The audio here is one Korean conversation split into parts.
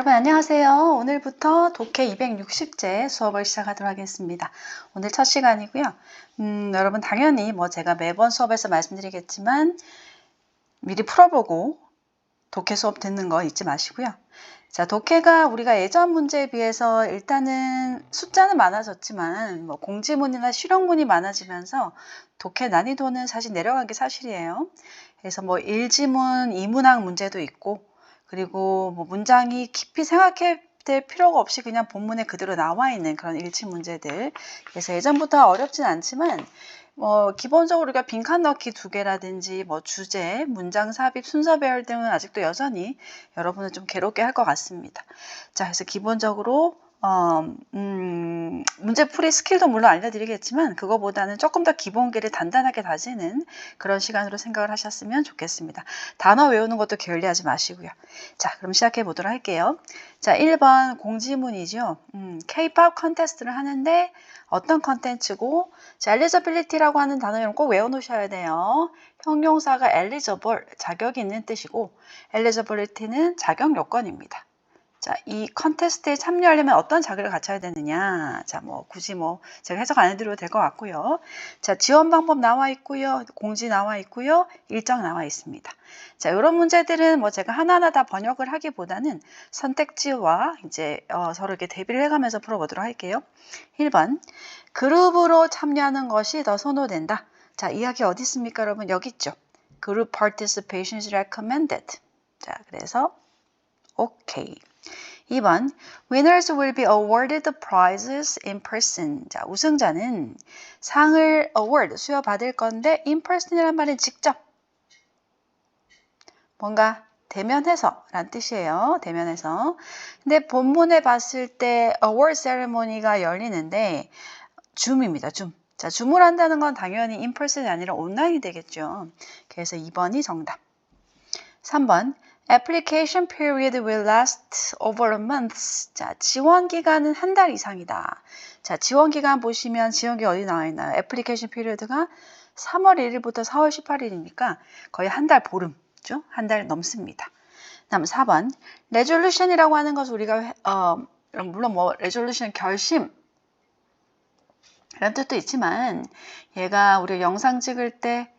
여러분 안녕하세요. 오늘부터 독해 260제 수업을 시작하도록 하겠습니다. 오늘 첫 시간이고요. 여러분 당연히 제가 매번 수업에서 말씀드리겠지만 미리 풀어보고 독해 수업 듣는 거 잊지 마시고요. 자, 독해가 우리가 예전 문제에 비해서 일단은 숫자는 많아졌지만 공지문이나 실용문이 많아지면서 독해 난이도는 사실 내려간 게 사실이에요. 그래서 1지문, 2문항 문제도 있고 그리고 문장이 깊이 생각해 될 필요가 없이 그냥 본문에 그대로 나와 있는 그런 일치 문제들. 그래서 예전부터 어렵진 않지만 기본적으로 우리가 빈칸 넣기 2개라든지 주제, 문장 삽입, 순서 배열 등은 아직도 여전히 여러분을 좀 괴롭게 할 것 같습니다. 자, 그래서 기본적으로 문제풀이 스킬도 물론 알려드리겠지만 그거보다는 조금 더 기본기를 단단하게 다지는 그런 시간으로 생각을 하셨으면 좋겠습니다. 단어 외우는 것도 게을리하지 마시고요. 자, 그럼 시작해 보도록 할게요. 자, 1번 공지문이죠. K-pop 컨테스트를 하는데 어떤 컨텐츠고, 자, eligibility라고 하는 단어 이름 꼭 외워놓으셔야 돼요. 형용사가 eligible, 자격이 있는 뜻이고 eligibility는 자격 요건입니다. 자, 이 컨테스트에 참여하려면 어떤 자격을 갖춰야 되느냐. 자, 굳이 제가 해석 안 해드려도 될 것 같고요. 자, 지원 방법 나와 있고요. 공지 나와 있고요. 일정 나와 있습니다. 자, 이런 문제들은 제가 하나하나 다 번역을 하기보다는 선택지와 이제 서로 이렇게 대비를 해가면서 풀어보도록 할게요. 1번. 그룹으로 참여하는 것이 더 선호된다. 자, 이야기 어디 있습니까, 여러분? 여기 있죠. Group participation is recommended. 자, 그래서 오케이. 2번, winners will be awarded the prizes in person. 자, 우승자는 상을 award, 수여받을 건데 in person이란 말은 직접. 뭔가 대면해서 라는 뜻이에요. 대면해서. 근데 본문에 봤을 때 award ceremony가 열리는데 줌입니다. 줌. 자, 줌을 한다는 건 당연히 in person이 아니라 온라인이 되겠죠. 그래서 2번이 정답. 3번, application period will last over a month. 자, 지원 기간은 한 달 이상이다. 자, 지원 기간 보시면 지원기 어디 나와 있나요? application period가 3월 1일부터 4월 18일이니까 거의 한 달 보름죠? 한 달 넘습니다. 다음 4번, resolution이라고 하는 것을 우리가 물론 resolution 결심 이런 뜻도 있지만 얘가 우리 영상 찍을 때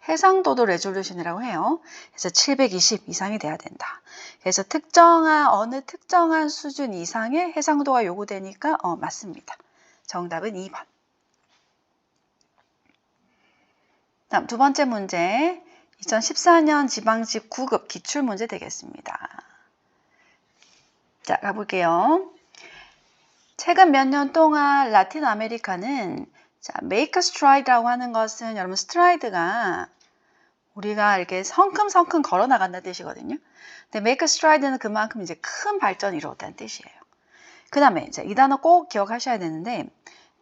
해상도도 레졸루션이라고 해요. 그래서 720 이상이 돼야 된다. 그래서 어느 특정한 수준 이상의 해상도가 요구되니까 맞습니다. 정답은 2번. 다음 두 번째 문제. 2014년 지방직 9급 기출문제 되겠습니다. 자, 가볼게요. 최근 몇 년 동안 라틴 아메리카는 자, make a stride라고 하는 것은 여러분 스트라이드가 우리가 이렇게 성큼성큼 걸어 나간다는 뜻이거든요. 근데 make a stride는 그만큼 이제 큰 발전이 이루었다는 뜻이에요. 그 다음에 이 단어 꼭 기억하셔야 되는데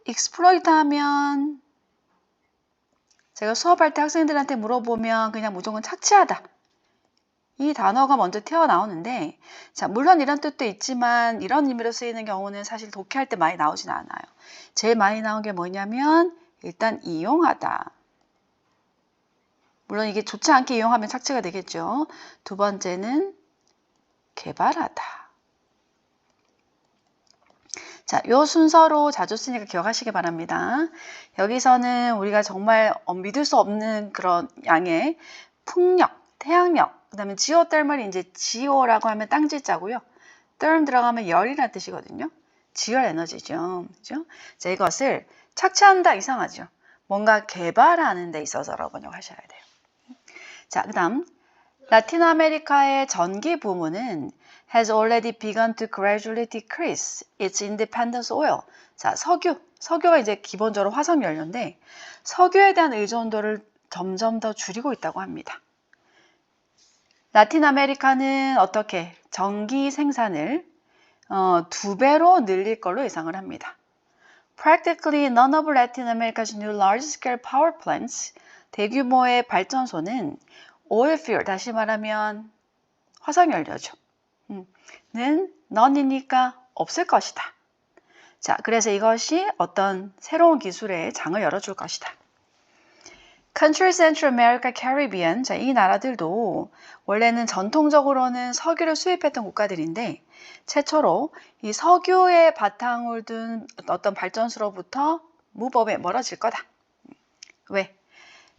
exploit 하면 제가 수업할 때 학생들한테 물어보면 그냥 무조건 착취하다. 이 단어가 먼저 튀어나오는데 자, 물론 이런 뜻도 있지만 이런 의미로 쓰이는 경우는 사실 독해할 때 많이 나오진 않아요. 제일 많이 나온 게 뭐냐면 일단 이용하다. 물론 이게 좋지 않게 이용하면 착취가 되겠죠. 두 번째는 개발하다. 자, 요 순서로 자주 쓰니까 기억하시기 바랍니다. 여기서는 우리가 정말 믿을 수 없는 그런 양의 풍력, 태양력, 그 다음에 지오тер멀이 이제 지오라고 하면 땅지자고요. term 들어가면 열이라는 뜻이거든요. 지열 에너지죠. 그죠? 자, 이것을 착취한다 이상하죠. 뭔가 개발하는 데 있어서라고 번역하셔야 돼요. 자, 그 다음 라틴 아메리카의 전기 부문은 has already begun to gradually decrease its independence oil. 자, 석유가 이제 기본적으로 화석 연료인데 석유에 대한 의존도를 점점 더 줄이고 있다고 합니다. 라틴 아메리카는 어떻게 전기 생산을 2배로 늘릴 걸로 예상을 합니다. Practically none of Latin America's new large-scale power plants, 대규모의 발전소는 oil fuel, 다시 말하면 화석연료죠. 는 none이니까 없을 것이다. 자, 그래서 이것이 어떤 새로운 기술의 장을 열어줄 것이다. Country Central America, Caribbean. 자, 이 나라들도 원래는 전통적으로는 석유를 수입했던 국가들인데 최초로 이 석유의 바탕을 둔 어떤 발전소로부터 무법에 멀어질 거다. 왜?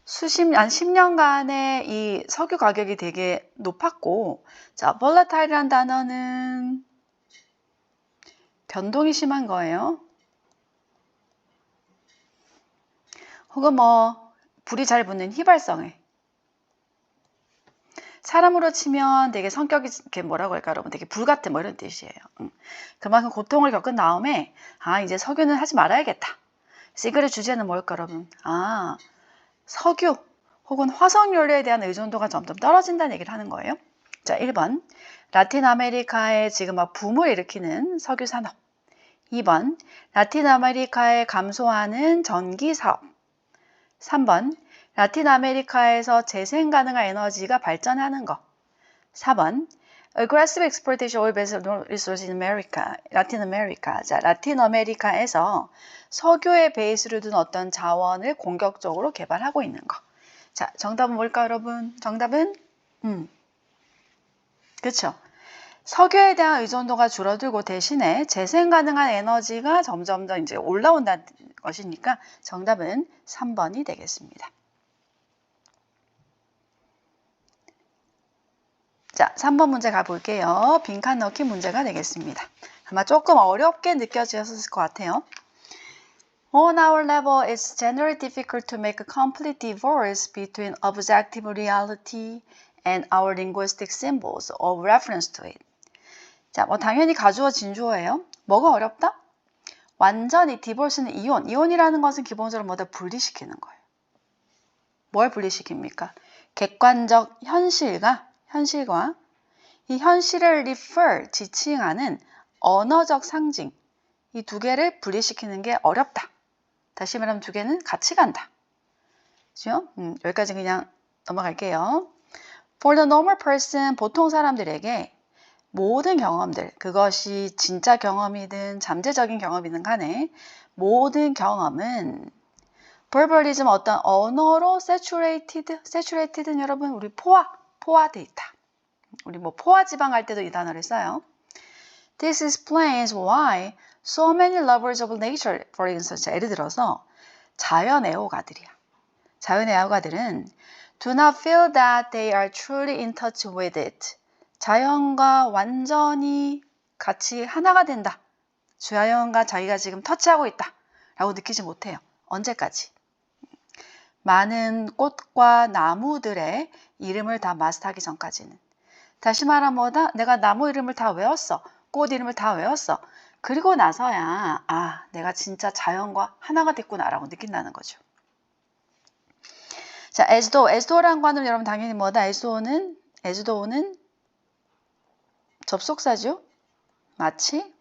한 10년간의 이 석유 가격이 되게 높았고, 자, volatile이라는 단어는 변동이 심한 거예요. 혹은 뭐 불이 잘 붙는 휘발성에. 사람으로 치면 되게 성격이 이렇게 뭐라고 할까 여러분, 되게 불같은 뭐 이런 뜻이에요. 그만큼 고통을 겪은 다음에 이제 석유는 하지 말아야겠다. 시그의 주제는 뭘까 여러분? 석유 혹은 화석연료에 대한 의존도가 점점 떨어진다는 얘기를 하는 거예요. 자, 1번 라틴 아메리카에 지금 막 붐을 일으키는 석유 산업. 2번 라틴 아메리카에 감소하는 전기 사업. 3번 라틴 아메리카에서 재생 가능한 에너지가 발전하는 것. 4번 aggressive exploitation of oil-based resources in America, 라틴 아메리카. 자, 라틴 아메리카에서 석유의 베이스를 둔 어떤 자원을 공격적으로 개발하고 있는 거. 자, 정답은 뭘까 여러분? 정답은 그렇죠. 석유에 대한 의존도가 줄어들고 대신에 재생 가능한 에너지가 점점 더 이제 올라온다는 것이니까 정답은 3번이 되겠습니다. 자, 3번 문제 가볼게요. 빈칸 넣기 문제가 되겠습니다. 아마 조금 어렵게 느껴지셨을 것 같아요. On our level, it's generally difficult to make a complete divorce between objective reality and our linguistic symbols of reference to it. 자, 뭐 당연히 가주어 진주어예요. 뭐가 어렵다? 완전히 디볼스는 이온이라는 것은 기본적으로 뭐다 분리시키는 거예요. 뭘 분리시킵니까? 객관적 현실과 이 현실을 refer, 지칭하는 언어적 상징, 이 두 개를 분리시키는 게 어렵다. 다시 말하면 두 개는 같이 간다. 그죠? 여기까지 그냥 넘어갈게요. For the normal person, 보통 사람들에게 모든 경험들, 그것이 진짜 경험이든 잠재적인 경험이든 간에 모든 경험은 verbalism, 어떤 언어로 saturated는 여러분 우리 포화돼 있다. 우리 뭐 포화 지방 할 때도 이 단어를 써요. This explains why so many lovers of nature, for instance, 예를 들어서 자연 애호가들이야. 자연 애호가들은 do not feel that they are truly in touch with it. 자연과 완전히 같이 하나가 된다. 자연과 자기가 지금 터치하고 있다. 라고 느끼지 못해요. 언제까지? 많은 꽃과 나무들의 이름을 다 마스터하기 전까지는. 다시 말하면 뭐다? 내가 나무 이름을 다 외웠어. 꽃 이름을 다 외웠어. 그리고 나서야 내가 진짜 자연과 하나가 됐구나 라고 느낀다는 거죠. 자, 에스도라는 거는 여러분 당연히 뭐다? 에스도는 접속사죠. 마치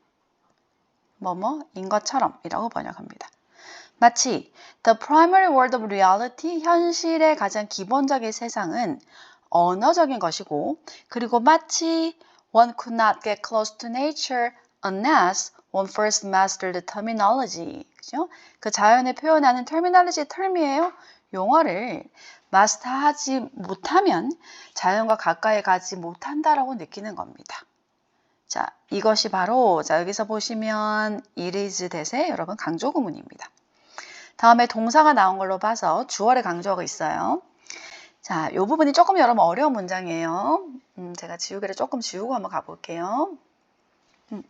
뭐뭐인 것처럼 이라고 번역합니다. 마치 the primary world of reality, 현실의 가장 기본적인 세상은 언어적인 것이고, 그리고 마치 one could not get close to nature unless one first mastered the terminology. 그죠? 그 자연을 표현하는 terminology term이에요. 용어를 마스터하지 못하면 자연과 가까이 가지 못한다라고 느끼는 겁니다. 자, 이것이 바로 여기서 보시면 it is 대세 여러분 강조 구문입니다. 다음에 동사가 나온 걸로 봐서 주어의 강조어가 있어요. 자, 이 부분이 조금 여러분 어려운 문장이에요. 제가 지우개를 조금 지우고 한번 가볼게요.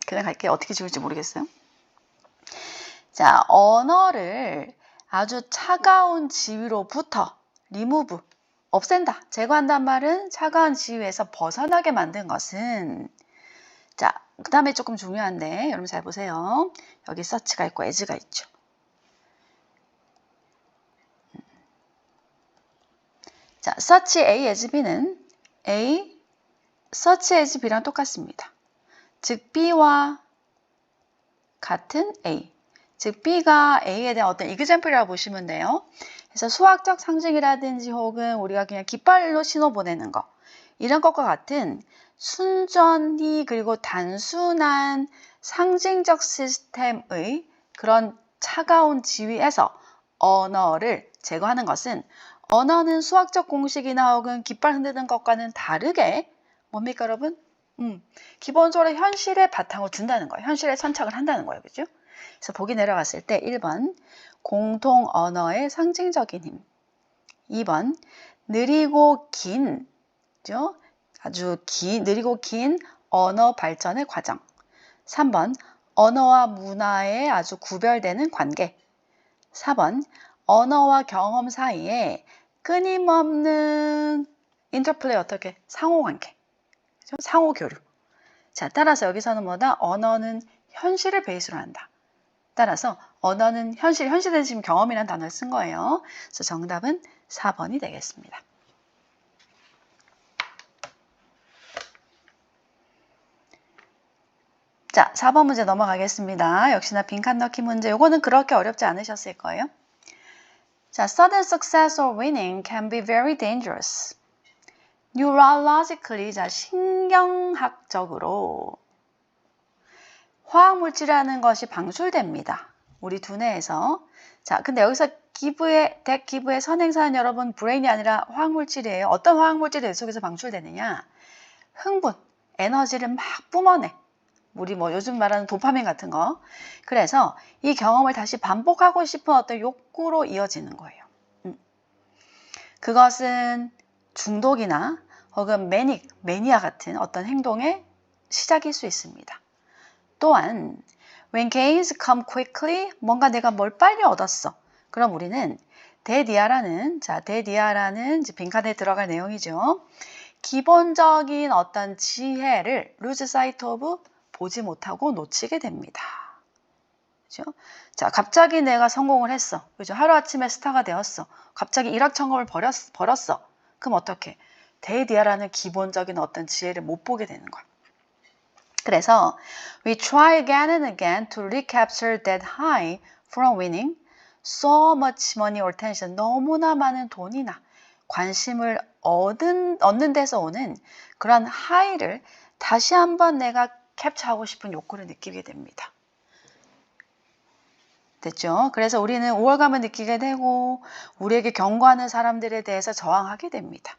그냥 갈게요. 어떻게 지울지 모르겠어요. 자, 언어를 아주 차가운 지위로부터 remove, 없앤다, 제거한단 말은 차가운 지위에서 벗어나게 만든 것은, 자, 그 다음에 조금 중요한데 여러분 잘 보세요. 여기 such가 있고 as가 있죠. 자, such A as B는 such as B랑 똑같습니다. 즉 B와 같은 A. 즉 B가 A에 대한 어떤 example이라고 보시면 돼요. 그래서 수학적 상징이라든지 혹은 우리가 그냥 깃발로 신호 보내는 거, 이런 것과 같은 순전히 그리고 단순한 상징적 시스템의 그런 차가운 지위에서 언어를 제거하는 것은 언어는 수학적 공식이나 혹은 깃발 흔드는 것과는 다르게 뭡니까 여러분? 기본적으로 현실의 바탕을 둔다는 거예요. 현실에 선착을 한다는 거예요. 그죠? 그래서 보기 내려갔을 때 1번 공통 언어의 상징적인 힘, 2번 느리고 긴, 그죠? 느리고 긴 언어 발전의 과정, 3번 언어와 문화의 아주 구별되는 관계, 4번 언어와 경험 사이에 끊임없는 인터플레이 어떻게? 상호관계, 그죠? 상호교류. 자, 따라서 여기서는 뭐다? 언어는 현실을 베이스로 한다. 따라서 언어는 현실은 지금 경험이라는 단어를 쓴 거예요. 그래서 정답은 4번이 되겠습니다. 자, 4번 문제 넘어가겠습니다. 역시나 빈칸 넣기 문제. 요거는 그렇게 어렵지 않으셨을 거예요. 자, sudden success or winning can be very dangerous. Neurologically, 자, 신경학적으로 화학물질이라는 것이 방출됩니다. 우리 두뇌에서. 자, 근데 여기서 덱 기부의 선행사는 여러분 브레인이 아니라 화학물질이에요. 어떤 화학물질이 뇌 속에서 방출되느냐? 흥분, 에너지를 막 뿜어내. 우리 뭐 요즘 말하는 도파민 같은 거. 그래서 이 경험을 다시 반복하고 싶은 어떤 욕구로 이어지는 거예요. 그것은 중독이나 혹은 매니아 같은 어떤 행동의 시작일 수 있습니다. 또한 when gains come quickly, 뭔가 내가 뭘 빨리 얻었어. 그럼 우리는 데디아라는 빈칸에 들어갈 내용이죠. 기본적인 어떤 지혜를 lose sight of, 보지 못하고 놓치게 됩니다. 그죠? 자, 갑자기 내가 성공을 했어. 그죠? 하루아침에 스타가 되었어. 갑자기 일확천금을 벌었어. 그럼 어떻게? 데디아라는 기본적인 어떤 지혜를 못 보게 되는 거야. 그래서 we try again and again to recapture that high from winning so much money or attention. 너무나 많은 돈이나 관심을 얻는 데서 오는 그런 하이를 다시 한번 내가 캡처하고 싶은 욕구를 느끼게 됩니다. 됐죠? 그래서 우리는 우월감을 느끼게 되고 우리에게 경고하는 사람들에 대해서 저항하게 됩니다.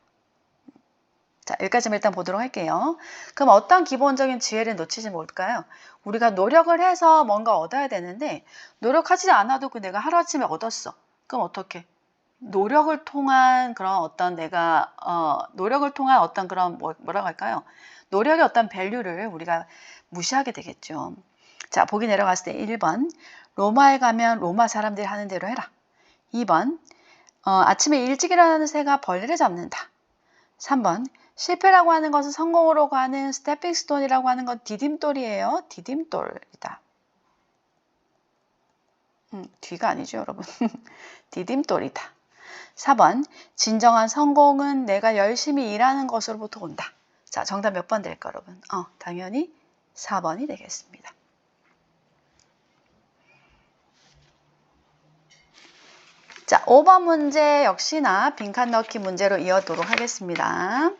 자, 여기까지만 일단 보도록 할게요. 그럼 어떤 기본적인 지혜를 놓치지 뭘까요? 우리가 노력을 해서 뭔가 얻어야 되는데 노력하지 않아도 내가 하루아침에 얻었어. 그럼 어떻게? 노력을 통한 그런 어떤 그런 뭐라고 할까요? 노력의 어떤 밸류를 우리가 무시하게 되겠죠. 자, 보기 내려갔을 때 1번 로마에 가면 로마 사람들이 하는 대로 해라. 2번 아침에 일찍 일어나는 새가 벌레를 잡는다. 3번 실패라고 하는 것은 성공으로 가는 스태핑 스톤이라고 하는 건 디딤돌이에요. 디딤돌이다. 뒤가 아니죠, 여러분. 디딤돌이다. 4번 진정한 성공은 내가 열심히 일하는 것으로부터 온다. 자, 정답 몇 번 될까, 여러분? 당연히 4번이 되겠습니다. 자, 5번 문제 역시나 빈칸 넣기 문제로 이어도록 하겠습니다.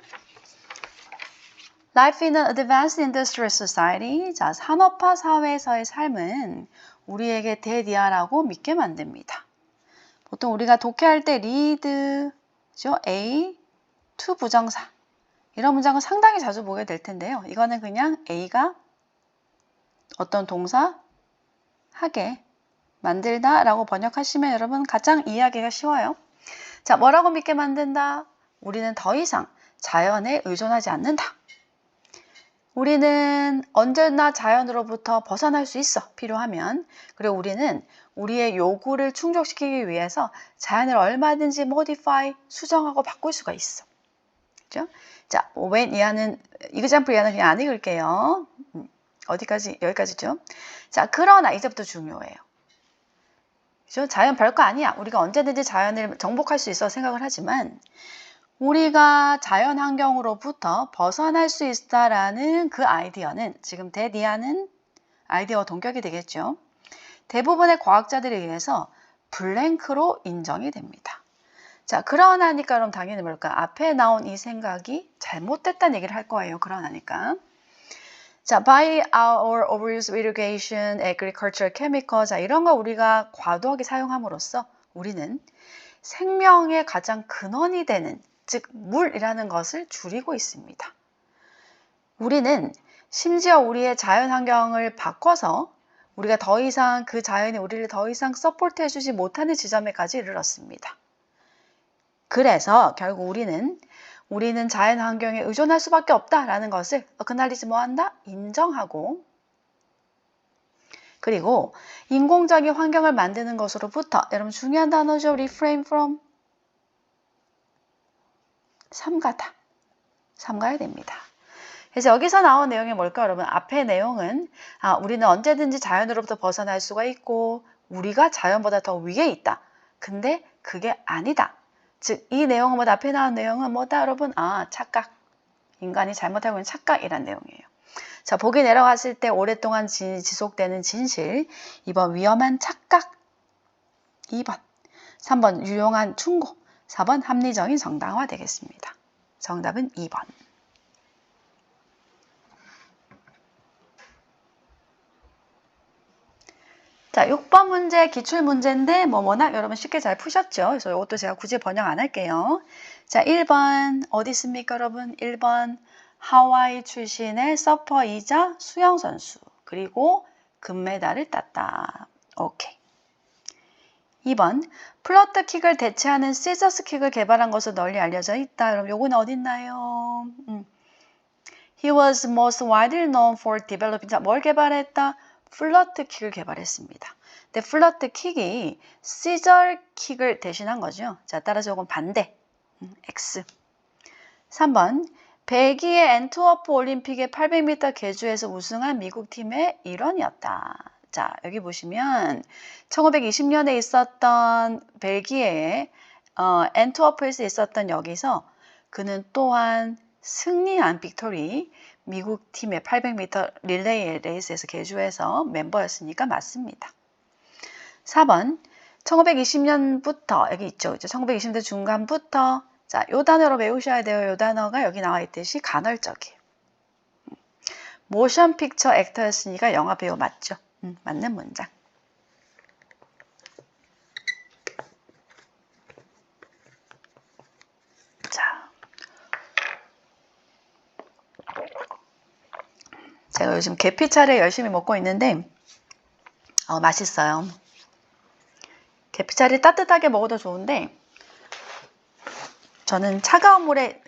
Life in an advanced industrial society. 자, 산업화 사회에서의 삶은 우리에게 대디아라고 믿게 만듭니다. 보통 우리가 독해할 때 read, A, to 부정사 이런 문장은 상당히 자주 보게 될 텐데요. 이거는 그냥 A가 어떤 동사 하게 만들다 라고 번역하시면 여러분 가장 이해하기가 쉬워요. 자, 뭐라고 믿게 만든다? 우리는 더 이상 자연에 의존하지 않는다. 우리는 언제나 자연으로부터 벗어날 수 있어, 필요하면. 그리고 우리는 우리의 요구를 충족시키기 위해서 자연을 얼마든지 modify, 수정하고 바꿀 수가 있어. 그죠? 자, when 이하는, example 이하는 그냥 안 읽을게요. 어디까지? 여기까지죠. 자, 그러나 이제부터 중요해요. 그죠? 자연 별거 아니야. 우리가 언제든지 자연을 정복할 수 있어 생각을 하지만 우리가 자연 환경으로부터 벗어날 수 있다라는 그 아이디어는 지금 대디아는 아이디어와 동격이 되겠죠. 대부분의 과학자들에 의해서 블랭크로 인정이 됩니다. 자, 그러나니까 그럼 당연히 뭘까? 앞에 나온 이 생각이 잘못됐다는 얘기를 할 거예요. 그러나니까. 자, by our overuse of irrigation, agricultural chemical, 자, 이런 거 우리가 과도하게 사용함으로써 우리는 생명의 가장 근원이 되는, 즉 물이라는 것을 줄이고 있습니다. 우리는 심지어 우리의 자연 환경을 바꿔서 우리가 더 이상 그 자연이 우리를 더 이상 서포트 해주지 못하는 지점에까지 이르렀습니다. 그래서 결국 우리는 자연 환경에 의존할 수밖에 없다라는 것을 어크날리지 뭐한다? 인정하고, 그리고 인공적인 환경을 만드는 것으로부터, 여러분 중요한 단어죠. refrain from. 삼가야 됩니다. 그래서 여기서 나온 내용이 뭘까요, 여러분? 앞의 내용은 우리는 언제든지 자연으로부터 벗어날 수가 있고 우리가 자연보다 더 위에 있다. 근데 그게 아니다. 즉, 이 내용은 뭐다? 앞에 나온 내용은 뭐다, 여러분? 착각. 인간이 잘못하고 있는 착각이란 내용이에요. 자, 보기 내려갔을 때 오랫동안 지속되는 진실. 2번 위험한 착각. 2번. 3번 유용한 충고. 4번 합리적인 정당화 되겠습니다. 정답은 2번. 자, 6번 문제 기출문제인데 워낙 여러분 쉽게 잘 푸셨죠? 그래서 이것도 제가 굳이 번역 안 할게요. 자, 1번 어디 있습니까, 여러분? 1번 하와이 출신의 서퍼이자 수영선수, 그리고 금메달을 땄다. 오케이. 2번 플러트킥을 대체하는 시저스킥을 개발한 것으로 널리 알려져 있다. 여러분 요거는 어디 있나요? He was most widely known for developing. 자, 뭘 개발했다? 플러트킥을 개발했습니다. 근데 플러트킥이 시저킥을 대신한 거죠. 자, 따라서 이건 반대. X. 3번 벨기에 엔트워프 올림픽의 800m 계주에서 우승한 미국 팀의 일원이었다. 자, 여기 보시면 1920년에 있었던 벨기에의 엔트워프에서 있었던 여기서 그는 또한 승리한 빅토리 미국 팀의 800m 릴레이 레이스에서 계주해서 멤버였으니까 맞습니다. 4번 1920년부터 여기 있죠. 1920년대 중간부터 자, 요 단어로 외우셔야 돼요. 요 단어가 여기 나와 있듯이 간헐적이에요. 모션 픽처 액터였으니까 영화 배우 맞죠? 맞는 문장. 자, 제가 요즘 계피차를 열심히 먹고 있는데 맛있어요. 계피차를 따뜻하게 먹어도 좋은데 저는 차가운 물에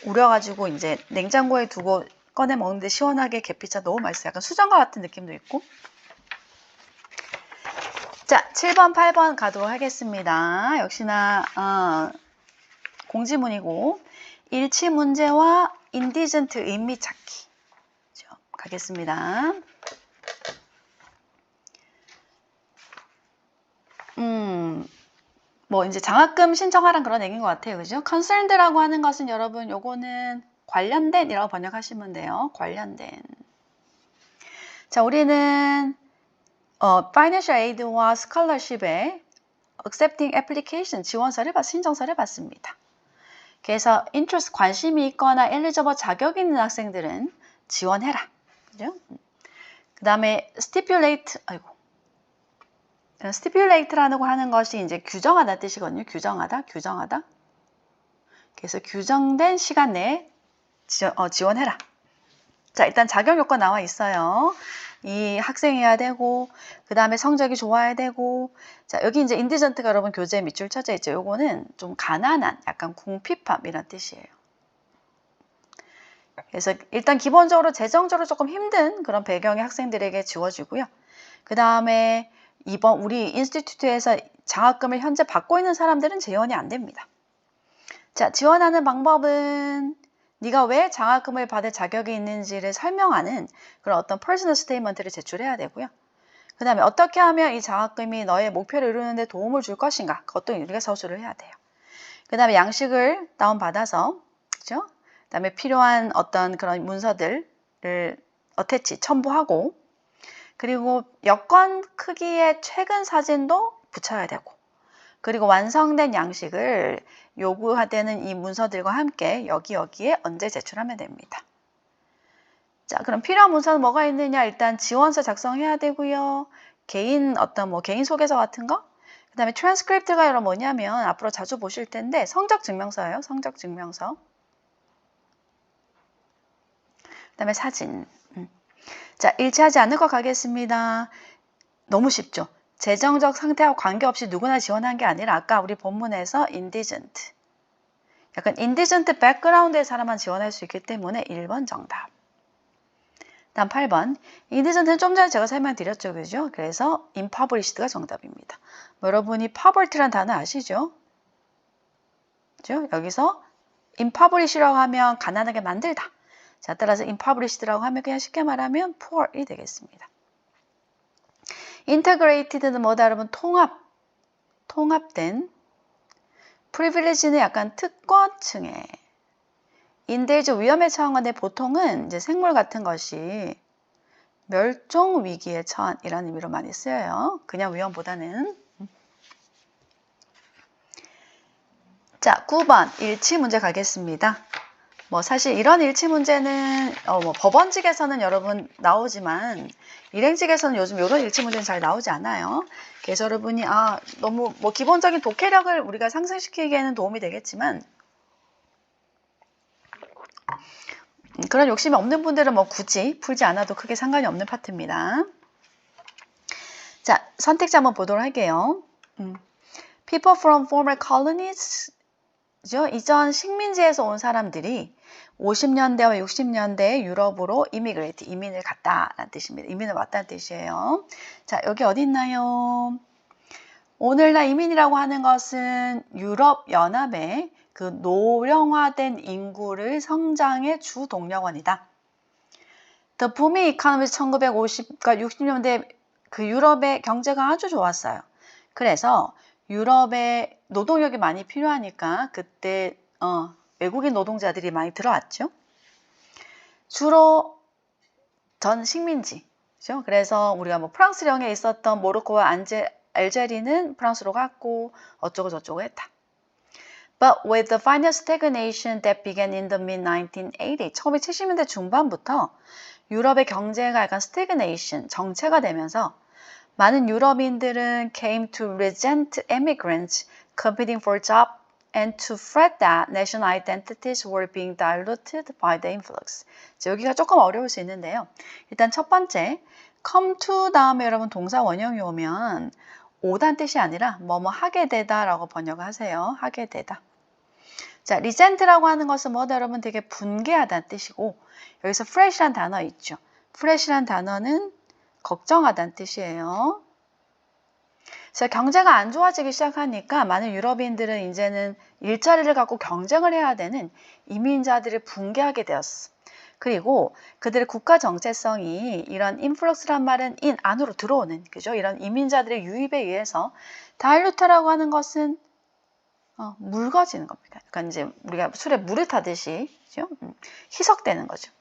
우려가지고 이제 냉장고에 두고 꺼내 먹는데 시원하게 계피차 너무 맛있어요. 약간 수정과 같은 느낌도 있고. 자, 7번, 8번 가도록 하겠습니다. 역시나 공지문이고 일치 문제와 인디전트 의미 찾기 가겠습니다. 뭐 이제 장학금 신청하란 그런 얘기인 것 같아요. 그죠? concerned라고 하는 것은 여러분 요거는 관련된이라고 번역하시면 돼요. 관련된. 자, 우리는 financial aid와 scholarship에 accepting application 신청서를 받습니다. 그래서 interest 관심이 있거나 eligible 자격이 있는 학생들은 지원해라. 그죠? 그 다음에 stipulate라고 하는 것이 이제 규정하다 뜻이거든요. 규정하다. 그래서 규정된 시간 내에 지원해라. 자, 일단 자격 요건 나와 있어요. 이 학생이어야 되고, 그 다음에 성적이 좋아야 되고, 자, 여기 이제 인디전트가 여러분 교재에 밑줄 쳐져 있죠. 요거는 좀 가난한, 약간 궁핍함 이란 뜻이에요. 그래서 일단 기본적으로 재정적으로 조금 힘든 그런 배경의 학생들에게 지워지고요. 그 다음에 이번 우리 인스티튜트에서 장학금을 현재 받고 있는 사람들은 지원이 안 됩니다. 자, 지원하는 방법은 네가 왜 장학금을 받을 자격이 있는지를 설명하는 그런 어떤 퍼스널 스테이트먼트를 제출해야 되고요. 그 다음에 어떻게 하면 이 장학금이 너의 목표를 이루는 데 도움을 줄 것인가, 그것도 우리가 서술을 해야 돼요. 그 다음에 양식을 다운받아서, 그죠? 그 다음에 필요한 어떤 그런 문서들을 어태치, 첨부하고, 그리고 여권 크기의 최근 사진도 붙여야 되고, 그리고 완성된 양식을 요구되는 이 문서들과 함께 여기에 언제 제출하면 됩니다. 자, 그럼 필요한 문서는 뭐가 있느냐? 일단 지원서 작성해야 되고요. 개인 소개서 같은 거, 그 다음에 transcript가 여러분 뭐냐면 앞으로 자주 보실 텐데 성적 증명서예요. 성적 증명서. 그 다음에 사진. 자, 일치하지 않을 것 가겠습니다. 너무 쉽죠? 재정적 상태와 관계없이 누구나 지원한 게 아니라 아까 우리 본문에서 indigent. 약간 indigent background의 사람만 지원할 수 있기 때문에 1번 정답. 다음 8번. indigent는 좀 전에 제가 설명드렸죠. 그죠? 그래서 impoverished가 정답입니다. 여러분이 poverty란 단어 아시죠? 그죠? 여기서 impoverished라고 하면 가난하게 만들다. 자, 따라서 impoverished라고 하면 그냥 쉽게 말하면 poor이 되겠습니다. integrated는 뭐다 여러분? 통합된. privilege는 약간 특권층의. endanger 위험에 처한 건데 보통은 이제 생물 같은 것이 멸종 위기에 처한이라는 의미로 많이 쓰여요. 그냥 위험보다는. 자, 9번 일치 문제 가겠습니다. 뭐 사실 이런 일치 문제는 뭐 법원직에서는 여러분 나오지만 일행직에서는 요즘 이런 일치 문제는 잘 나오지 않아요. 그래서 여러분이 너무 뭐 기본적인 독해력을 우리가 상승시키기에는 도움이 되겠지만 그런 욕심이 없는 분들은 뭐 굳이 풀지 않아도 크게 상관이 없는 파트입니다. 자, 선택지 한번 보도록 할게요. People from former colonies 이전 식민지에서 온 사람들이 50년대와 60년대에 유럽으로 이민을 갔다라는 뜻입니다. 이민을 왔다는 뜻이에요. 자, 여기 어디 있나요? 오늘날 이민이라고 하는 것은 유럽연합의 그 노령화된 인구를 성장의 주 동력원이다. The booming economy 1950과 60년대 그 유럽의 경제가 아주 좋았어요. 그래서 유럽에 노동력이 많이 필요하니까 그때 외국인 노동자들이 많이 들어왔죠. 주로 전 식민지. 그렇죠? 그래서 우리가 뭐 프랑스령에 있었던 모로코와 알제리는 프랑스로 갔고 어쩌고 저쩌고 했다. But with the final stagnation that began in the mid-1980s, 1970년대 중반부터 유럽의 경제가 약간 stagnation, 정체가 되면서 많은 유럽인들은 came to resent immigrants competing for jobs and to fret that national identities were being diluted by the influx. 여기가 조금 어려울 수 있는데요. 일단 첫 번째, come to 다음에 여러분 동사 원형이 오면 오단 뜻이 아니라 뭐뭐 하게 되다 라고 번역을 하세요. 하게 되다. 자, resent라고 하는 것은 뭐다 여러분 되게 분개하다는 뜻이고 여기서 fret이란 단어 있죠. fret이란 단어는 걱정하다는 뜻이에요. 그래서 경제가 안 좋아지기 시작하니까 많은 유럽인들은 이제는 일자리를 갖고 경쟁을 해야 되는 이민자들을 붕괴하게 되었어. 그리고 그들의 국가 정체성이 이런 인플럭스란 말은 안으로 들어오는 그죠? 이런 이민자들의 유입에 의해서 다일루트라고 하는 것은 묽어지는 겁니다. 그러니까 이제 우리가 술에 물을 타듯이 그죠? 희석되는 거죠.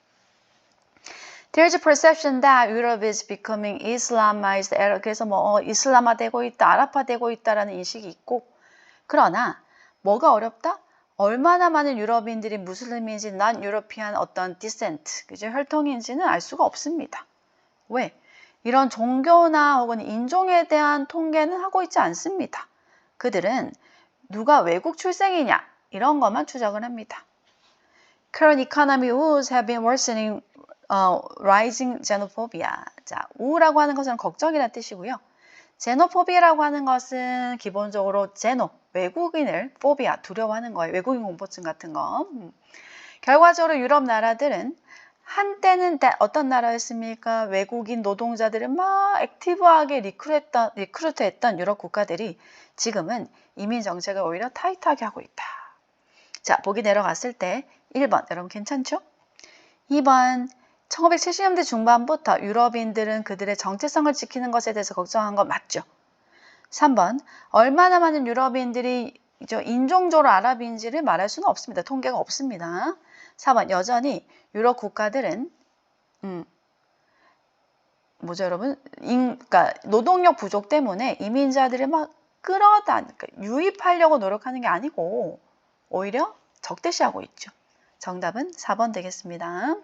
There's a perception that Europe is becoming Islamized. 그래서 뭐 이슬람화되고 있다, 아랍화되고 있다라는 인식이 있고, 그러나 뭐가 어렵다? 얼마나 많은 유럽인들이 무슬림인지 난 유러피안 어떤 디센트, 그죠? 혈통인지는 알 수가 없습니다. 왜? 이런 종교나 혹은 인종에 대한 통계는 하고 있지 않습니다. 그들은 누가 외국 출생이냐 이런 것만 추적을 합니다. Current economy woes have been worsening. rising xenophobia. 자, 우라고 하는 것은 걱정이라는 뜻이고요. xenophobia라고 하는 것은 기본적으로 외국인을 phobia, 두려워하는 거예요. 외국인 공포증 같은 거. 결과적으로 유럽 나라들은 한때는 어떤 나라였습니까? 외국인 노동자들을 막 액티브하게 리크루트했던 유럽 국가들이 지금은 이민 정책을 오히려 타이트하게 하고 있다. 자, 보기 내려갔을 때 1번, 여러분 괜찮죠? 2번, 1970년대 중반부터 유럽인들은 그들의 정체성을 지키는 것에 대해서 걱정한 거 맞죠? 3번, 얼마나 많은 유럽인들이 인종적으로 아랍인지를 말할 수는 없습니다. 통계가 없습니다. 4번, 여전히 유럽 국가들은 뭐죠 여러분? 그러니까 노동력 부족 때문에 이민자들을 막 그러니까 유입하려고 노력하는 게 아니고 오히려 적대시하고 있죠. 정답은 4번 되겠습니다.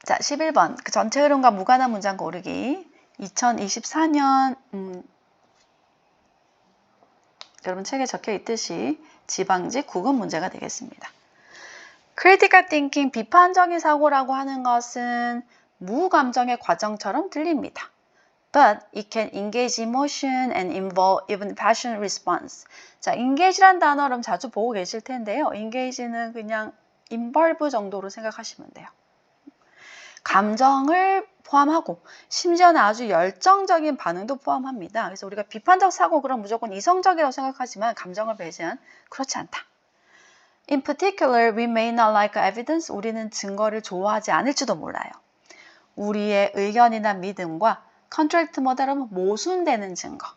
자, 11번. 그 전체 흐름과 무관한 문장 고르기. 2024년 여러분 책에 적혀 있듯이 지방직 구급 문제가 되겠습니다. critical thinking, 비판적인 사고라고 하는 것은 무감정의 과정처럼 들립니다. But it can engage emotion and involve even passion response. 자, engage란 단어 여러분 자주 보고 계실 텐데요. engage는 그냥 involve 정도로 생각하시면 돼요. 감정을 포함하고 심지어는 아주 열정적인 반응도 포함합니다. 그래서 우리가 비판적 사고 그럼 무조건 이성적이라고 생각하지만 감정을 배제한 그렇지 않다. In particular, we may not like evidence. 우리는 증거를 좋아하지 않을지도 몰라요. 우리의 의견이나 믿음과 컨트랙트 모델은 모순되는 증거.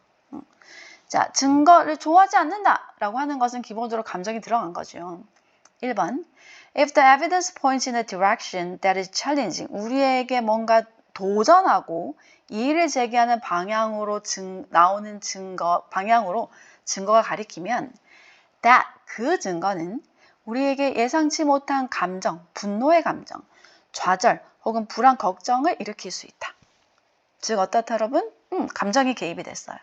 자, 증거를 좋아하지 않는다라고 하는 것은 기본적으로 감정이 들어간 거죠. 1번. If the evidence points in a direction that is challenging, 우리에게 뭔가 도전하고 이의를 제기하는 방향으로 나오는 방향으로 증거가 가리키면 that 그 증거는 우리에게 예상치 못한 감정, 분노의 감정, 좌절 혹은 불안, 걱정을 일으킬 수 있다. 즉 어떻다 여러분? 감정이 개입이 됐어요.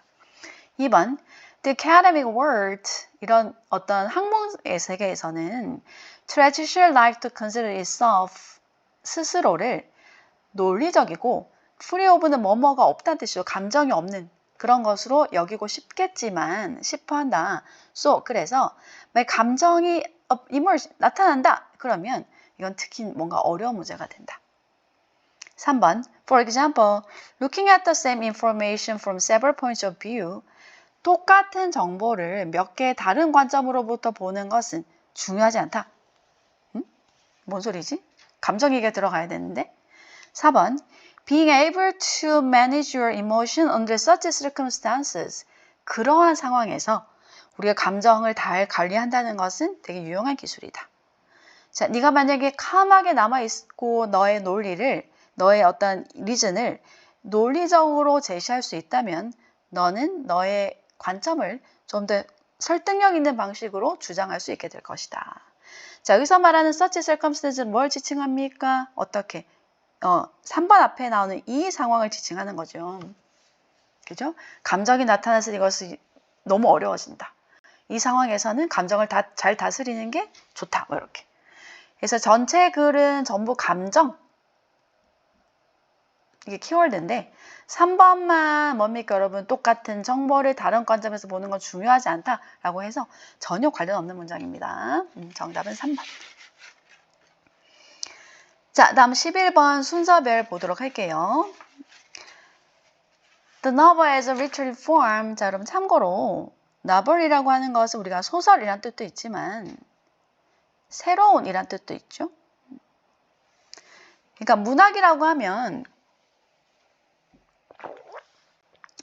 2번. The academic world, 이런 어떤 학문의 세계에서는 traditional life to consider itself, 스스로를 논리적이고 free of는 뭐뭐가 없다는 뜻이죠. 감정이 없는 그런 것으로 여기고 싶겠지만 싶어한다. So, 그래서 감정이 나타난다. 그러면 이건 특히 뭔가 어려운 문제가 된다. 3번. For example, looking at the same information from several points of view, 똑같은 정보를 몇 개의 다른 관점으로부터 보는 것은 중요하지 않다. 뭔 소리지? 감정 얘기가 들어가야 되는데. 4번. Being able to manage your emotion under such circumstances. 그러한 상황에서 우리가 감정을 잘 관리한다는 것은 되게 유용한 기술이다. 자, 네가 만약에 calm하게 남아있고 너의 논리를, 너의 어떤 리즌을 논리적으로 제시할 수 있다면 너는 너의 관점을 좀 더 설득력 있는 방식으로 주장할 수 있게 될 것이다. 자, 여기서 말하는 such circumstance는 뭘 지칭합니까? 어떻게? 3번 앞에 나오는 이 상황을 지칭하는 거죠. 그죠? 감정이 나타나서 이것이 너무 어려워진다. 이 상황에서는 감정을 잘 다스리는 게 좋다. 뭐 이렇게. 그래서 전체 글은 전부 감정. 이게 키워드인데 3번만 뭡니까 여러분? 똑같은 정보를 다른 관점에서 보는 건 중요하지 않다라고 해서 전혀 관련 없는 문장입니다. 정답은 3번. 자, 다음 11번 순서별 보도록 할게요. The novel as a literary form. 자, 여러분 참고로 novel이라고 하는 것은 우리가 소설이란 뜻도 있지만 새로운이란 뜻도 있죠. 그러니까 문학이라고 하면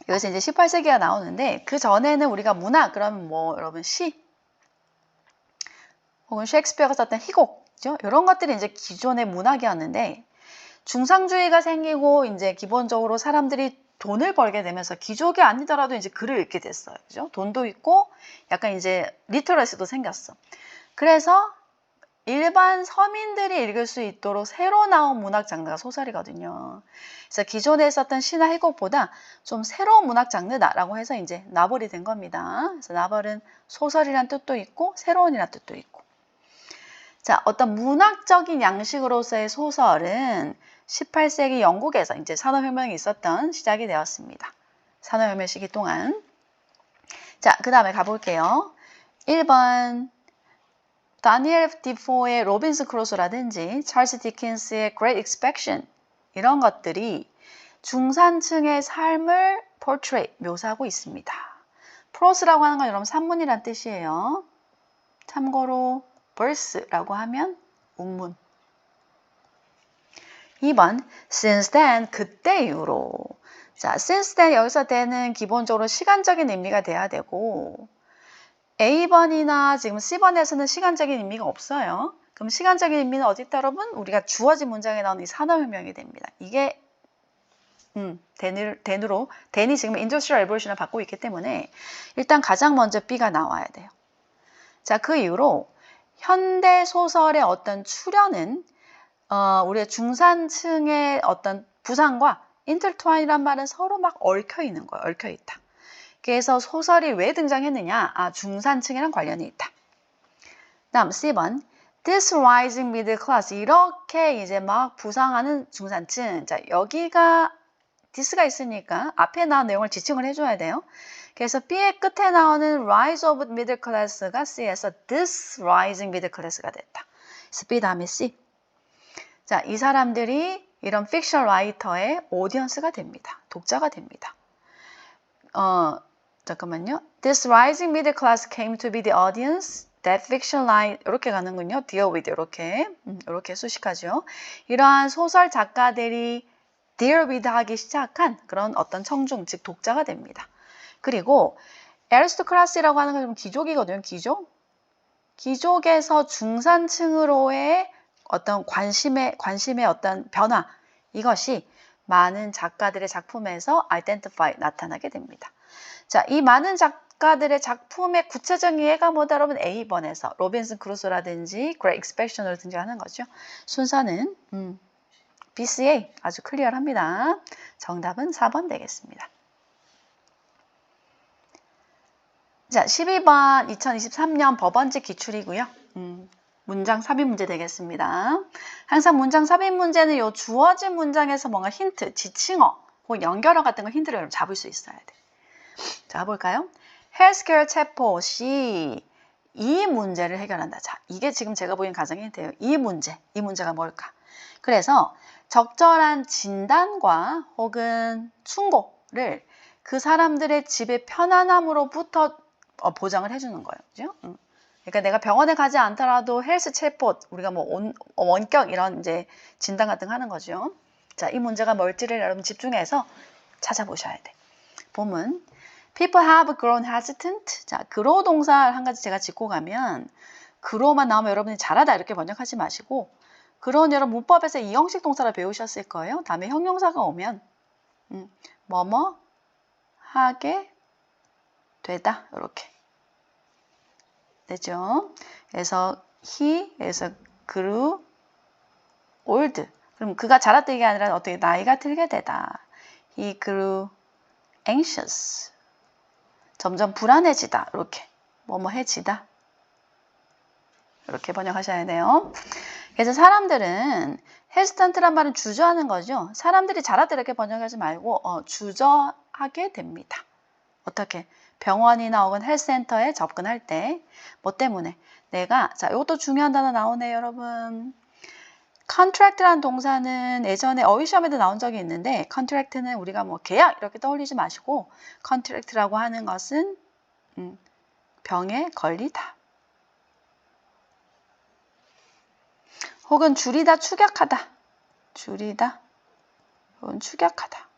여기서 이제 18세기가 나오는데 그 전에는 우리가 문학 그러면 뭐 여러분 시 혹은 셰익스피어가 썼던 희곡이죠. 이런 것들이 이제 기존의 문학이었는데 중상주의가 생기고 이제 기본적으로 사람들이 돈을 벌게 되면서 기족이 아니더라도 이제 글을 읽게 됐어요. 그죠? 돈도 있고 약간 이제 리터러시도 생겼어. 그래서 일반 서민들이 읽을 수 있도록 새로 나온 문학 장르가 소설이거든요. 그래서 기존에 썼던 시나 희곡보다 좀 새로운 문학 장르다라고 해서 이제 나벌이 된 겁니다. 그래서 나벌은 소설이란 뜻도 있고 새로운이란 뜻도 있고. 자, 어떤 문학적인 양식으로서의 소설은 18세기 영국에서 이제 산업혁명이 있었던 시작이 되었습니다. 산업혁명 시기 동안. 자, 그 다음에 가볼게요. 1번. 다니엘 디포의 로빈슨 크루소라든지 찰스 디킨스의 Great Expectation 이런 것들이 중산층의 삶을 portray, 묘사하고 있습니다. 프로스라고 하는 건 여러분 산문이란 뜻이에요. 참고로 verse라고 하면 운문. 2번 since then, 그때 이후로. 자, since then 여기서 then은 기본적으로 시간적인 의미가 돼야 되고 A번이나 지금 C번에서는 시간적인 의미가 없어요. 그럼 시간적인 의미는 어디 있다 여러분? 우리가 주어진 문장에 나오는 이 산업혁명이 됩니다. 이게 then이 지금 Industrial Revolution을 받고 있기 때문에 일단 가장 먼저 B가 나와야 돼요. 자, 그 이후로 현대 소설의 어떤 출현은 우리의 중산층의 어떤 부상과 intertwine이란 말은 서로 막 얽혀 있는 거예요. 얽혀 있다. 그래서 소설이 왜 등장했느냐? 중산층이랑 관련이 있다. 다음 C번. This rising middle class. 이렇게 이제 막 부상하는 중산층. 자, 여기가 this가 있으니까 앞에 나온 내용을 지칭을 해줘야 돼요. 그래서 B의 끝에 나오는 rise of middle class가 C에서 this rising middle class가 됐다. 그래서 B 다음에 C. 자, 이 사람들이 이런 픽션 라이터의 오디언스가 됩니다. 독자가 됩니다. 잠깐만요. This rising middle class came to be the audience that fiction line 이렇게 가는군요. deal with 이렇게 수식하죠. 이러한 소설 작가들이 deal with 하기 시작한 그런 어떤 청중, 즉 독자가 됩니다. 그리고 aristocracy라고 하는 건 귀족이거든요. 귀족에서 중산층으로의 어떤 관심의 어떤 변화, 이것이 많은 작가들의 작품에서 identify, 나타나게 됩니다. 자, 이 많은 작가들의 작품의 구체적인 예가 뭐다? 여러분 A번에서 로빈슨 크루소라든지 Great Expectation으로 등장하는 거죠. 순서는 BCA 아주 클리어합니다. 정답은 4번 되겠습니다. 자, 12번 2023년 법원지 기출이고요. 문장 삽입 문제 되겠습니다. 항상 문장 삽입 문제는 요 주어진 문장에서 뭔가 힌트, 지칭어 혹은 연결어 같은 걸 힌트를 잡을 수 있어야 돼. 자, 볼까요? 헬스케어 챗봇이 이 문제를 해결한다. 자, 이게 지금 제가 보인 가정의 힌트예요. 이 문제가 뭘까? 그래서 적절한 진단과 혹은 충고를 그 사람들의 집의 편안함으로부터 보장을 해주는 거예요. 그죠? 그러니까 내가 병원에 가지 않더라도 헬스 챗봇, 우리가 뭐 원격 이런 이제 진단 같은 거 하는 거죠. 자, 이 문제가 뭘지를 여러분 집중해서 찾아보셔야 돼. 보면 People have grown hesitant. 자, grow 동사를 한 가지 제가 짚고 가면 grow만 나오면 여러분이 잘하다 이렇게 번역하지 마시고 grown 여러분 문법에서 이형식 동사를 배우셨을 거예요. 다음에 형용사가 오면 뭐뭐 하게 되다 이렇게 되죠. 그래서 he에서 grew old. 그럼 그가 자랐던 게 아니라 어떻게 나이가 들게 되다. He grew anxious. 점점 불안해지다. 이렇게 뭐뭐해지다. 이렇게 번역하셔야 돼요. 그래서 사람들은 hesitant란 말은 주저하는 거죠. 사람들이 자랐다 이렇게 번역하지 말고 주저하게 됩니다. 어떻게? 병원이나 혹은 헬스센터에 접근할 때 뭐 때문에? 자, 이것도 중요한 단어 나오네요, 여러분. contract라는 동사는 예전에 어휘시험에도 나온 적이 있는데 contract는 우리가 뭐 계약 이렇게 떠올리지 마시고 contract라고 하는 것은 병에 걸리다. 혹은 줄이다, 축약하다. 줄이다, 혹은 축약하다.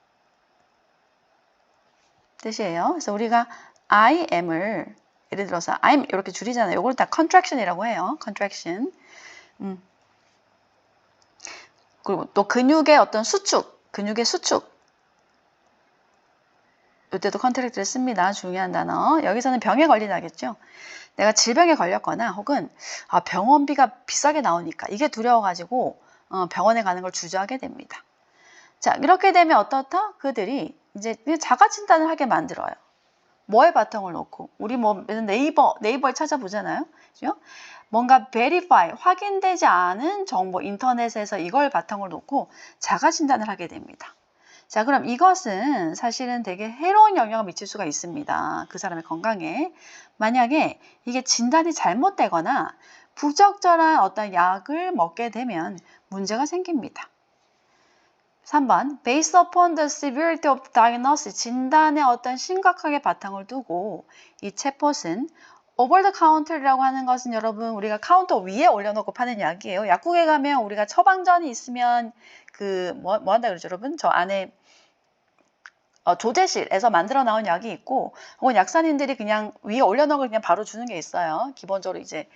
뜻이에요. 그래서 우리가 I am을 예를 들어서 I'm 이렇게 줄이잖아요. 이걸 다 contraction이라고 해요. contraction. 그리고 또 근육의 어떤 수축, 근육의 수축. 이때도 contract를 씁니다. 중요한 단어. 여기서는 병에 걸리다겠죠. 내가 질병에 걸렸거나 혹은 병원비가 비싸게 나오니까 이게 두려워가지고 병원에 가는 걸 주저하게 됩니다. 자, 이렇게 되면 어떻다? 그들이 이제 자가 진단을 하게 만들어요. 뭐에 바탕을 놓고 우리 뭐 네이버에 찾아보잖아요. 그죠? 뭔가 verify, 확인되지 않은 정보 인터넷에서 이걸 바탕으로 놓고 자가 진단을 하게 됩니다. 자, 그럼 이것은 사실은 되게 해로운 영향을 미칠 수가 있습니다. 그 사람의 건강에. 만약에 이게 진단이 잘못되거나 부적절한 어떤 약을 먹게 되면 문제가 생깁니다. 3번 Based upon the severity of diagnosis, 진단의 어떤 심각하게 바탕을 두고 이 챗봇은 over the counter이라고 하는 것은 여러분 우리가 카운터 위에 올려놓고 파는 약이에요. 약국에 가면 우리가 처방전이 있으면 뭐 한다 그러죠, 여러분? 저 안에 조제실에서 만들어 나온 약이 있고 혹은 약사님들이 그냥 위에 올려놓고 그냥 바로 주는 게 있어요. 기본적으로 이제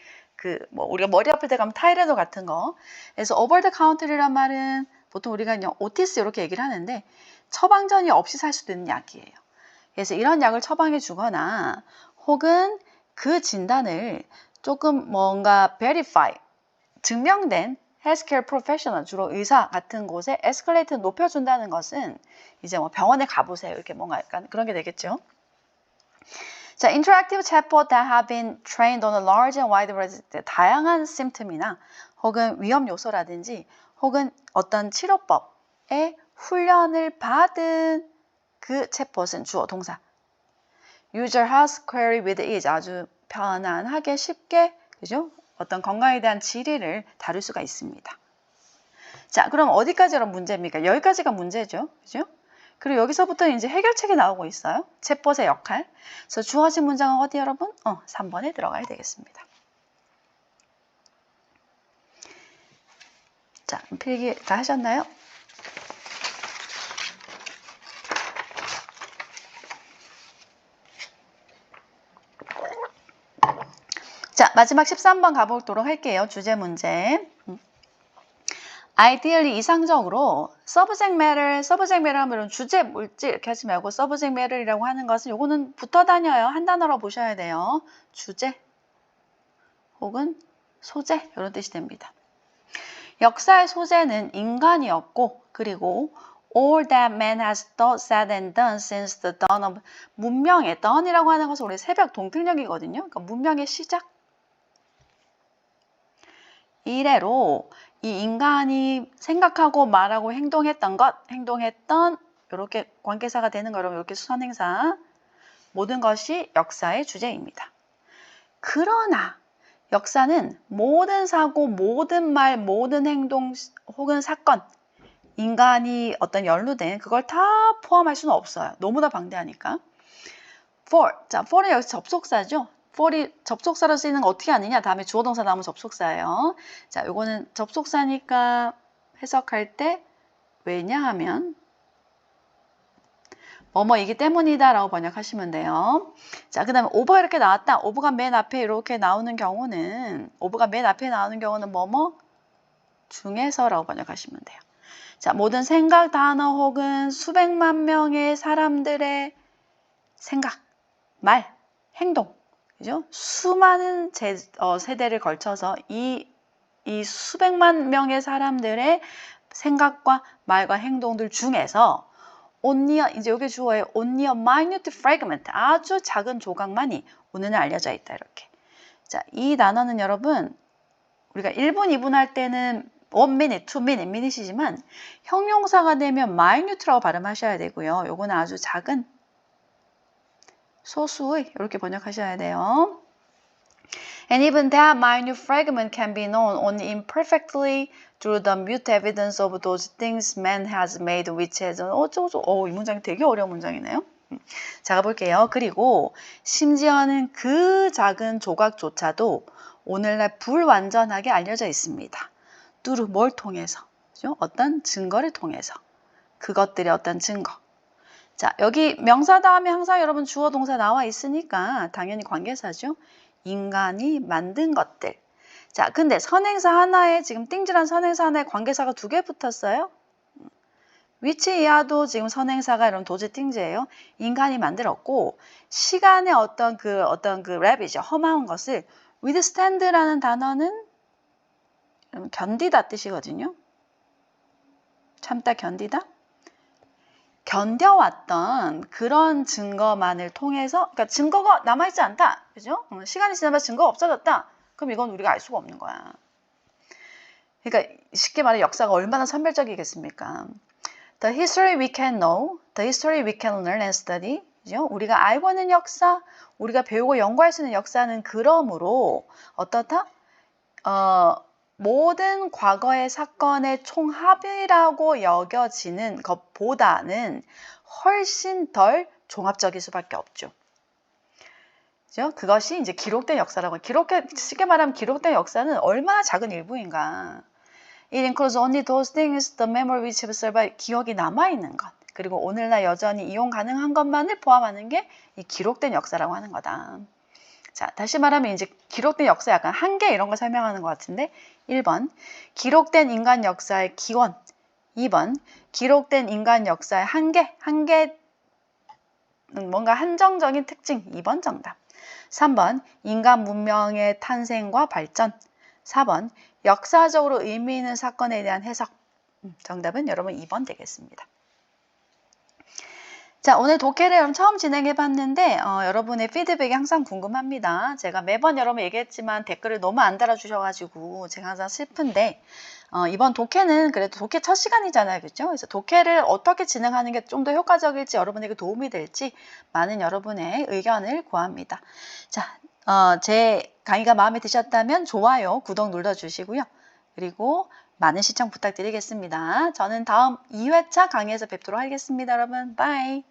우리가 머리 아플 때 가면 타이레놀 같은 거. 그래서 over the counter이란 말은 보통 우리가 그냥 오티스 이렇게 얘기를 하는데 처방전이 없이 살 수도 있는 약이에요. 그래서 이런 약을 처방해 주거나 혹은 그 진단을 조금 뭔가 verify, 증명된 healthcare professional, 주로 의사 같은 곳에 escalate를 높여준다는 것은 이제 뭐 병원에 가보세요. 이렇게 뭔가 약간 그런 게 되겠죠. 자, interactive chatbot that have been trained on a large and wide variety, 다양한 심пт이나 혹은 위험 요소라든지 혹은 어떤 치료법의 훈련을 받은 그 챗봇은 주어 동사. User has query with ease, 아주 편안하게 쉽게 그죠? 어떤 건강에 대한 질의를 다룰 수가 있습니다. 자, 그럼 어디까지가 문제입니까? 여기까지가 문제죠. 그죠? 그리고 여기서부터 이제 해결책이 나오고 있어요. 챗봇의 역할. 그래서 주어진 문장은 어디 여러분? 3번에 들어가야 되겠습니다. 자, 필기 다 하셨나요? 자, 마지막 13번 가보도록 할게요. 주제 문제. Ideally, 이상적으로 subject matter 하면 주제, 물질 이렇게 하지 말고 subject matter이라고 하는 것은 요거는 붙어 다녀요. 한 단어로 보셔야 돼요. 주제 혹은 소재 이런 뜻이 됩니다. 역사의 소재는 인간이었고 그리고 all that man has thought, said and done since the dawn of 문명의 dawn이라고 하는 것은 우리 새벽 동틀녘이거든요. 그러니까 문명의 시작. 이래로 이 인간이 생각하고 말하고 행동했던 이렇게 관계사가 되는 거 여러분 이렇게 수선행사 모든 것이 역사의 주제입니다. 그러나 역사는 모든 사고, 모든 말, 모든 행동 혹은 사건 인간이 어떤 연루된 그걸 다 포함할 수는 없어요. 너무나 방대하니까. 자, for는 여기서 접속사죠. for이 접속사로 쓰이는 거 어떻게 아느냐? 다음에 주어 동사 나오면 접속사예요. 자, 요거는 접속사니까 해석할 때 왜냐하면 뭐뭐이기 때문이다 라고 번역하시면 돼요. 자, 그 다음에 오버가 이렇게 나왔다. 오버가 맨 앞에 이렇게 나오는 경우는 뭐뭐 중에서라고 번역하시면 돼요. 자, 모든 생각, 단어 혹은 수백만 명의 사람들의 생각, 말, 행동, 그죠? 수많은 세대를 걸쳐서 이 수백만 명의 사람들의 생각과 말과 행동들 중에서 only 이제 여기 주어에 only a minute fragment, 아주 작은 조각만이 오늘은 알려져 있다 이렇게. 자, 이 단어는 여러분 우리가 1분, 2분 할 때는 1 minute, 2 minute, minute이지만 형용사가 되면 minute라고 발음하셔야 되고요. 요거는 아주 작은 소수의 이렇게 번역하셔야 돼요. And even that minute fragment can be known only imperfectly through the mute evidence of those things man has made, which has 이 문장이 되게 어려운 문장이네요. 자, 가볼게요. 그리고 심지어는 그 작은 조각조차도 오늘날 불완전하게 알려져 있습니다. 뚜루 뭘 통해서? 그죠? 어떤 증거를 통해서. 그것들의 어떤 증거. 자, 여기 명사 다음에 항상 여러분 주어 동사 나와 있으니까 당연히 관계사죠. 인간이 만든 것들. 자, 근데 선행사 하나에 지금 띵질한 선행사 하나에 관계사가 2개 붙었어요. 위치 이하도 지금 선행사가 이런 도지 띵지예요. 인간이 만들었고 시간의 어떤 그 랩이죠. 험한 것을 withstand라는 단어는 견디다 뜻이거든요. 참다, 견디다. 견뎌왔던 그런 증거만을 통해서, 그러니까 증거가 남아있지 않다. 그죠? 시간이 지나면 증거가 없어졌다. 그럼 이건 우리가 알 수가 없는 거야. 그러니까 쉽게 말해 역사가 얼마나 선별적이겠습니까? The history we can know, the history we can learn and study. 그죠? 우리가 알고 있는 역사, 우리가 배우고 연구할 수 있는 역사는 그러므로 어떻다? 모든 과거의 사건의 총합이라고 여겨지는 것보다는 훨씬 덜 종합적일 수밖에 없죠. 그죠? 그것이 이제 기록된 역사라고. 쉽게 말하면 기록된 역사는 얼마나 작은 일부인가. It includes only those things, the memory which have survived. 기억이 남아있는 것. 그리고 오늘날 여전히 이용 가능한 것만을 포함하는 게 이 기록된 역사라고 하는 거다. 자, 다시 말하면 이제 기록된 역사 약간 한계 이런 거 설명하는 것 같은데 1번 기록된 인간 역사의 기원 2번 기록된 인간 역사의 한계 뭔가 한정적인 특징 2번 정답 3번 인간 문명의 탄생과 발전 4번 역사적으로 의미 있는 사건에 대한 해석. 정답은 여러분 2번 되겠습니다. 자, 오늘 독해를 여러분 처음 진행해 봤는데 여러분의 피드백이 항상 궁금합니다. 제가 매번 여러분 얘기했지만 댓글을 너무 안 달아주셔가지고 제가 항상 슬픈데 이번 독해는 그래도 독해 첫 시간이잖아요. 그죠? 그래서 독해를 어떻게 진행하는 게 좀 더 효과적일지 여러분에게 도움이 될지 많은 여러분의 의견을 구합니다. 자, 제 강의가 마음에 드셨다면 좋아요, 구독 눌러주시고요. 그리고 많은 시청 부탁드리겠습니다. 저는 다음 2회차 강의에서 뵙도록 하겠습니다. 여러분, 바이.